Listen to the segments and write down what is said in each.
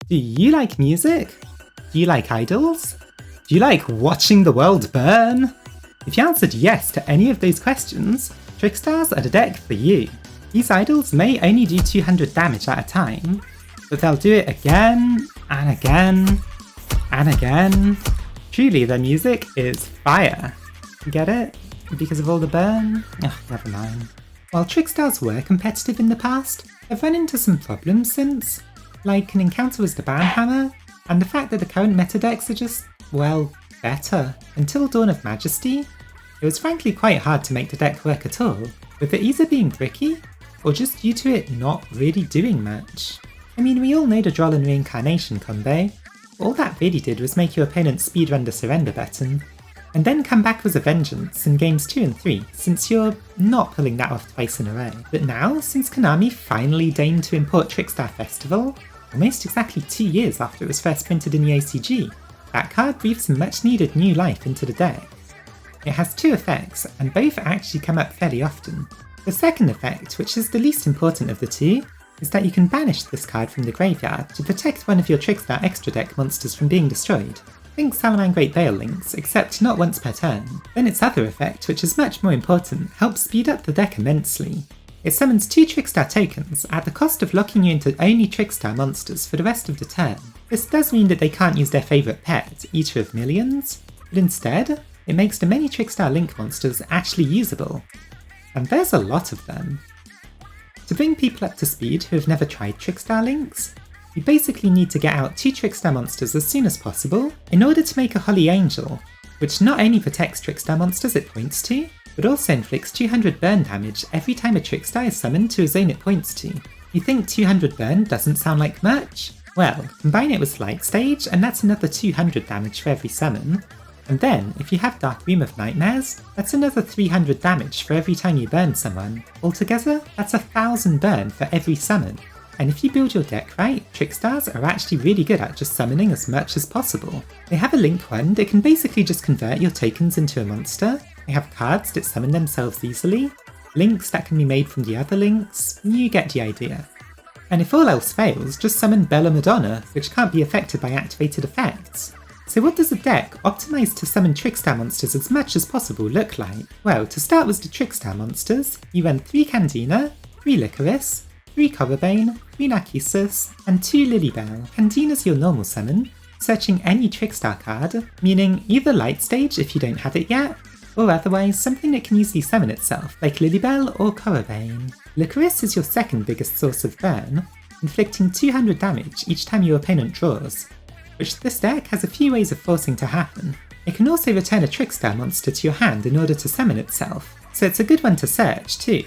Do you like music? Do you like idols? Do you like watching the world burn? If you answered yes to any of those questions, Trickstars are the deck for you. These idols may only do 200 damage at a time, but they'll do it again, and again, and again. Truly, their music is fire. Get it? Because of all the burn? Ugh, never mind. While Trickstars were competitive in the past, they've run into some problems since, like an encounter was the Banhammer, and the fact that the current meta decks are just, well, better. Until dawn of Majesty, it was frankly quite hard to make the deck work at all, with it either being bricky, or just due to it not really doing much. I mean, we all know the Droll and Reincarnation combo. All that really did was make your opponent speedrun the surrender button, and then come back with a vengeance in games 2 and 3, since you're not pulling that off twice in a row. But now, since Konami finally deigned to import Trickstar Festival, almost exactly 2 years after it was first printed in the OCG, that card breathes some much needed new life into the deck. It has 2 effects, and both actually come up fairly often. The second effect, which is the least important of the 2, is that you can banish this card from the graveyard to protect one of your Trickstar extra deck monsters from being destroyed. Think Salamangreat Veil links, except not once per turn. Then its other effect, which is much more important, helps speed up the deck immensely. It summons 2 Trickstar tokens at the cost of locking you into only Trickstar monsters for the rest of the turn. This does mean that they can't use their favourite pet, Eater of Millions, but instead, it makes the many Trickstar Link monsters actually usable. And there's a lot of them. To bring people up to speed who have never tried Trickstar Links, you basically need to get out 2 Trickstar monsters as soon as possible in order to make a Holly Angel, which not only protects Trickstar monsters it points to, but also inflicts 200 burn damage every time a Trickstar is summoned to a zone it points to. You think 200 burn doesn't sound like much? Well, combine it with Light Stage and that's another 200 damage for every summon, and then if you have Dark Room of Nightmares, that's another 300 damage for every time you burn someone. Altogether, that's 1000 burn for every summon. And if you build your deck right, Trickstars are actually really good at just summoning as much as possible. They have a Link one that can basically just convert your tokens into a monster, they have cards that summon themselves easily, links that can be made from the other links, you get the idea. And if all else fails, just summon Bella Madonna, which can't be affected by activated effects. So what does a deck optimised to summon Trickstar monsters as much as possible look like? Well, to start with the Trickstar monsters, you run 3 Candina, 3 Lycoris, 3 Corbane, 3 Narcissus, and 2 Lilybell. Candina's your normal summon, searching any Trickstar card, meaning either Light Stage if you don't have it yet, or otherwise something that can easily summon itself, like Lilybell or Corbane. Lycoris is your second biggest source of burn, inflicting 200 damage each time your opponent draws, which this deck has a few ways of forcing to happen. It can also return a Trickstar monster to your hand in order to summon itself, so it's a good one to search too.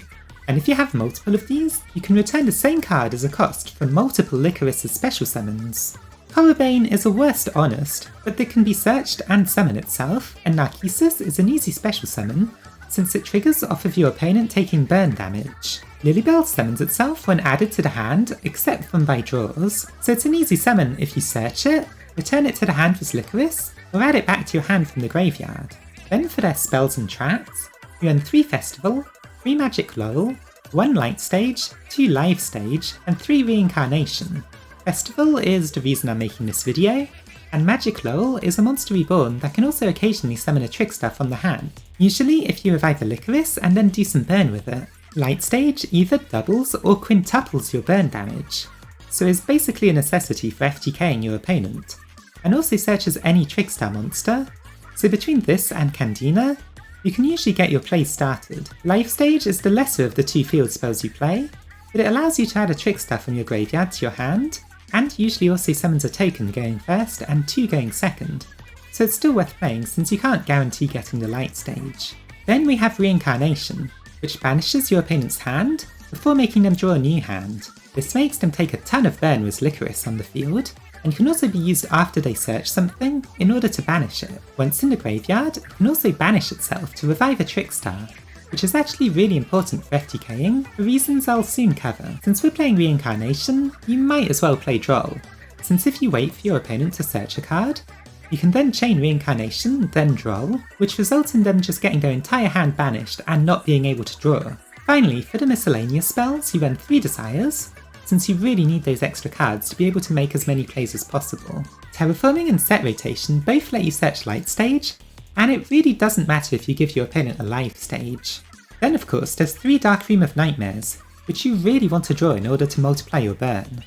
And if you have multiple of these, you can return the same card as a cost from multiple Lycoris's special summons. Corbane is a worst honest, but it can be searched and summon itself, and Narcissus is an easy special summon, since it triggers off of your opponent taking burn damage. Lilybell summons itself when added to the hand, except from by draws, so it's an easy summon if you search it, return it to the hand with Lycoris, or add it back to your hand from the graveyard. Then for their spells and traps, you run 3 Festival, 3 Magic Laurel, 1 Light Stage, 2 Live Stage, and 3 Reincarnation. Festival is the reason I'm making this video, and Magic Laurel is a monster reborn that can also occasionally summon a Trickstar from the hand, usually if you revive a Lycoris and then do some burn with it. Light Stage either doubles or quintuples your burn damage, so is basically a necessity for FTKing your opponent, and also searches any Trickstar monster, so between this and Candina, you can usually get your play started. Life Stage is the lesser of the 2 field spells you play, but it allows you to add a Trickstar from your graveyard to your hand, and usually also summons a token going first and 2 going second, so it's still worth playing since you can't guarantee getting the Light Stage. Then we have Reincarnation, which banishes your opponent's hand before making them draw a new hand. This makes them take a ton of burn with Lycoris on the field, and can also be used after they search something in order to banish it. Once in the graveyard, it can also banish itself to revive a Trickstar, which is actually really important for FTKing for reasons I'll soon cover. Since we're playing Reincarnation, you might as well play Droll, since if you wait for your opponent to search a card, you can then chain Reincarnation, then Droll, which results in them just getting their entire hand banished and not being able to draw. Finally, for the miscellaneous spells, you run 3 Desires, since you really need those extra cards to be able to make as many plays as possible. Terraforming and set rotation both let you search Light Stage, and it really doesn't matter if you give your opponent a live stage. Then of course there's 3 Dark Room of Nightmares, which you really want to draw in order to multiply your burn.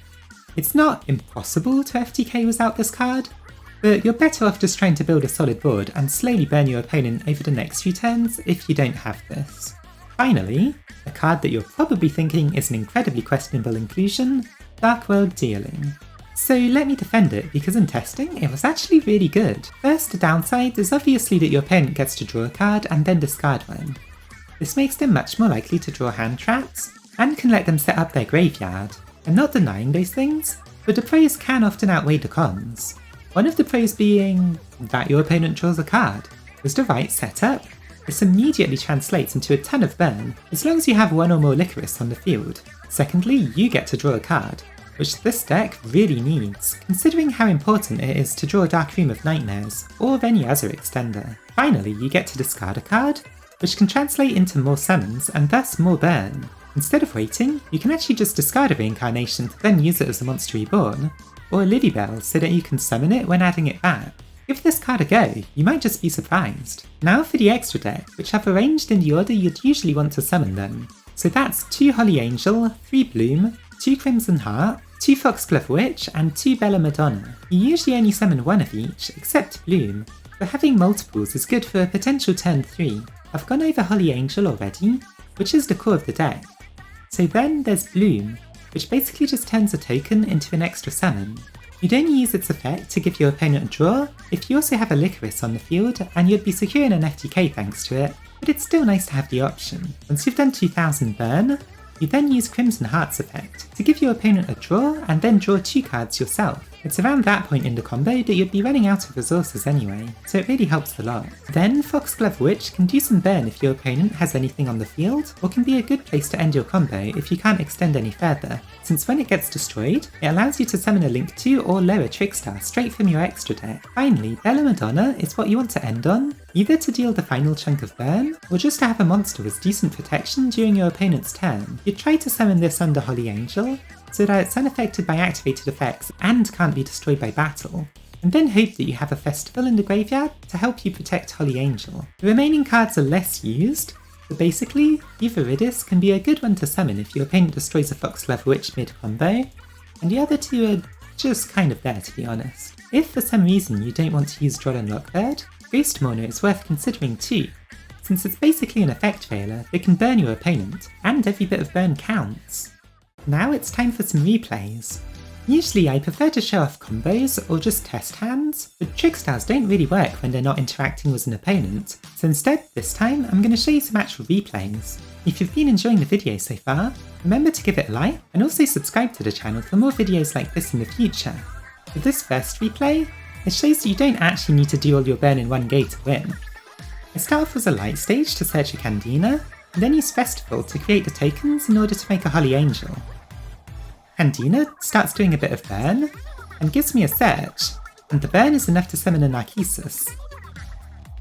It's not impossible to FTK without this card, but you're better off just trying to build a solid board and slowly burn your opponent over the next few turns if you don't have this. Finally, a card that you're probably thinking is an incredibly questionable inclusion, Dark World Dealing. So let me defend it, because in testing it was actually really good. First, the downside is obviously that your opponent gets to draw a card and then discard one. This makes them much more likely to draw hand traps, and can let them set up their graveyard. I'm not denying those things, but the pros can often outweigh the cons. One of the pros being that your opponent draws a card. With the right setup, this immediately translates into a ton of burn, as long as you have 1 or more Lycoris on the field. Secondly, you get to draw a card, which this deck really needs, considering how important it is to draw a Dark Room of Nightmares, or any other extender. Finally, you get to discard a card, which can translate into more summons and thus more burn. Instead of waiting, you can actually just discard a reincarnation to then use it as a monster reborn, or a Lily Bell so that you can summon it when adding it back. Give this card a go, you might just be surprised. Now for the extra deck, which I've arranged in the order you'd usually want to summon them. So that's 2 Holly Angel, 3 Bloom, 2 Crimson Heart, 2 Foxglove Witch, and 2 Bella Madonna. You usually only summon 1 of each, except Bloom, but having multiples is good for a potential turn 3. I've gone over Holly Angel already, which is the core of the deck. So then there's Bloom, which basically just turns a token into an extra summon. You'd only use its effect to give your opponent a draw if you also have a Lycoris on the field, and you'd be securing an FTK thanks to it, but it's still nice to have the option. Once you've done 2000 burn, you then use Crimson Heart's effect to give your opponent a draw and then draw 2 cards yourself. It's around that point in the combo that you'd be running out of resources anyway, so it really helps a lot. Then Foxglove Witch can do some burn if your opponent has anything on the field, or can be a good place to end your combo if you can't extend any further, since when it gets destroyed, it allows you to summon a Link 2 or lower Trickstar straight from your extra deck. Finally, Bella Madonna is what you want to end on, either to deal the final chunk of burn, or just to have a monster with decent protection during your opponent's turn. You'd try to summon this under Holly Angel, so that it's unaffected by activated effects and can't be destroyed by battle, and then hope that you have a festival in the graveyard to help you protect Holly Angel. The remaining cards are less used, but basically, Euphorides can be a good one to summon if your opponent destroys a Foxglove Witch mid-combo, and the other 2 are just kind of there to be honest. If for some reason you don't want to use Droll and Lockbird, Ghost Mourner is worth considering too, since it's basically an effect veiler that can burn your opponent, and every bit of burn counts. Now it's time for some replays. Usually I prefer to show off combos or just test hands, but Trickstars don't really work when they're not interacting with an opponent, so instead this time I'm going to show you some actual replays. If you've been enjoying the video so far, remember to give it a like and also subscribe to the channel for more videos like this in the future. For this first replay, it shows that you don't actually need to do all your burn in one go to win. I start off with a Light Stage to search a Candina, and then use Festival to create the tokens in order to make a Holly Angel. Candina starts doing a bit of burn, and gives me a search, and the burn is enough to summon a Narcissus.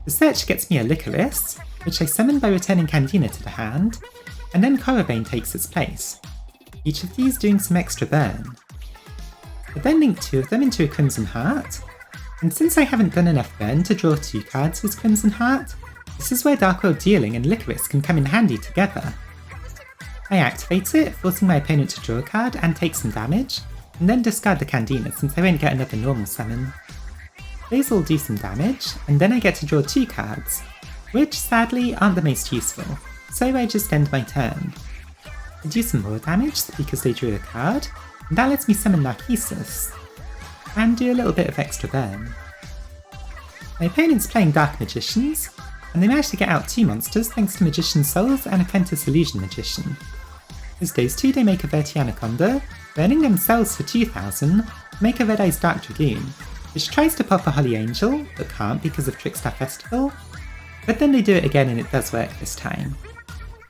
The search gets me a Lycoris, which I summon by returning Candina to the hand, and then Corobane takes its place, each of these doing some extra burn. I then link 2 of them into a Crimson Heart, and since I haven't done enough burn to draw 2 cards with Crimson Heart, this is where Dark World Dealing and Lycoris can come in handy together. I activate it, forcing my opponent to draw a card and take some damage, and then discard the Candina since I won't get another normal summon. Those all do some damage, and then I get to draw 2 cards, which sadly aren't the most useful, so I just end my turn. I do some more damage because they drew a card, and that lets me summon Narcissus, and do a little bit of extra burn. My opponent's playing Dark Magicians, and they managed to get out 2 monsters thanks to Magician's Souls and Apprentice Illusion Magician. As those 2 they make a Vertiana combo, burning themselves for 2000, make a Red Eyes Dark Dragoon, which tries to pop a Holly Angel, but can't because of Trickstar Festival, but then they do it again and it does work this time.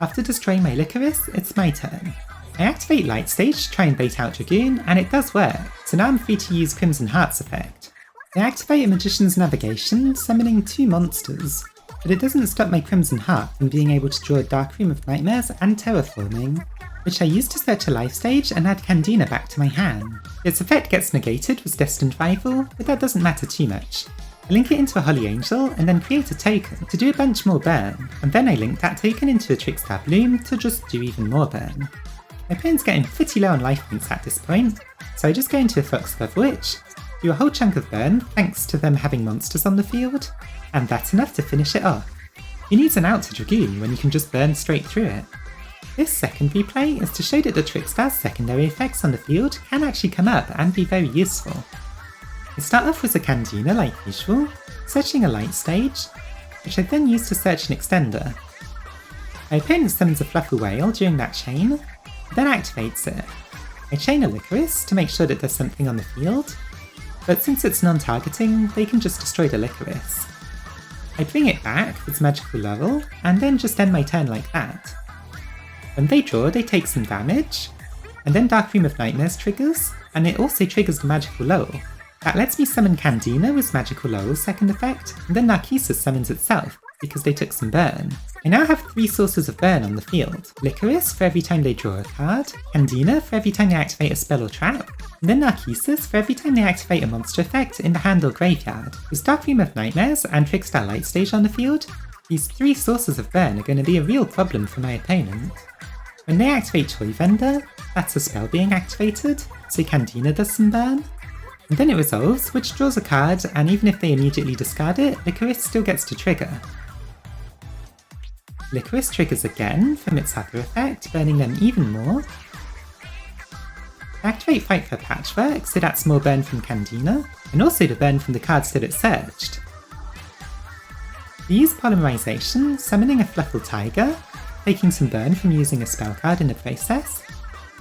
After destroying my Lycoris, it's my turn. I activate Light Stage to try and bait out Dragoon, and it does work, so now I'm free to use Crimson Heart's effect. I activate a Magician's Navigation, summoning 2 monsters, but it doesn't stop my Crimson Heart from being able to draw a Dark Room of Nightmares and Terraforming, which I use to search a life stage and add Candina back to my hand. Its effect gets negated with Destined Rival, but that doesn't matter too much. I link it into a Holly Angel and then create a token to do a bunch more burn, and then I link that token into a Trickstar Bloom to just do even more burn. My opponent's getting pretty low on life points at this point, so I just go into a Foxglove Witch, do a whole chunk of burn thanks to them having monsters on the field, and that's enough to finish it off. Who needs an out to Dragoon when you can just burn straight through it? This second replay is to show that the Trickstar's secondary effects on the field can actually come up and be very useful. I start off with a Candina like usual, searching a Light Stage, which I then use to search an Extender. My opponent summons a Fluffle Whale during that chain, then activates it. I chain a Lycoris to make sure that there's something on the field, but since it's non-targeting, they can just destroy the Lycoris. I bring it back with Magical Laurel, and then just end my turn like that. When they draw, they take some damage, and then Dark Room of Nightmares triggers, and it also triggers the Magical Laurel. That lets me summon Candina with Magical Laurel's second effect, and then Narcissus summons itself, because they took some burn. I now have 3 sources of burn on the field: Lycoris for every time they draw a card, Candina for every time they activate a spell or trap, and then Narcissus for every time they activate a monster effect in the hand or graveyard. With Dark Room of Nightmares and Trickstar Light Stage on the field, these 3 sources of burn are going to be a real problem for my opponent. When they activate Toy Vendor, that's a spell being activated, so Candina does some burn. And then it resolves, which draws a card, and even if they immediately discard it, Lycoris still gets to trigger. Lycoris triggers again from its other effect, burning them even more. Activate Fight for Patchwork, so that's more burn from Candina, and also the burn from the cards that it searched. We use Polymerization, summoning a Fluffle Tiger, taking some burn from using a spell card in the process.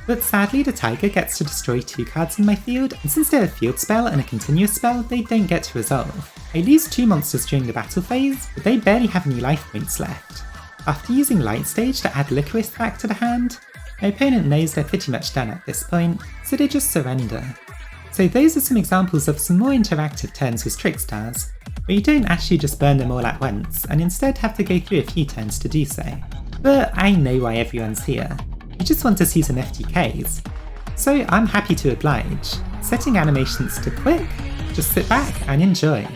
But sadly the Tiger gets to destroy 2 cards in my field, and since they're a field spell and a continuous spell, they don't get to resolve. I lose 2 monsters during the battle phase, but they barely have any life points left. After using Light Stage to add Lycoris back to the hand, my opponent knows they're pretty much done at this point, so they just surrender. So those are some examples of some more interactive turns with Trickstars, where you don't actually just burn them all at once, and instead have to go through a few turns to do so. But I know why everyone's here. You just want to see some FTKs. So I'm happy to oblige. Setting animations to quick, just sit back and enjoy.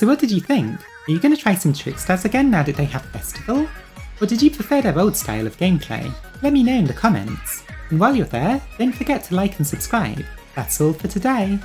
So what did you think? Are you going to try some Trickstars again now that they have Festival? Or did you prefer their old style of gameplay? Let me know in the comments. And while you're there, don't forget to like and subscribe. That's all for today.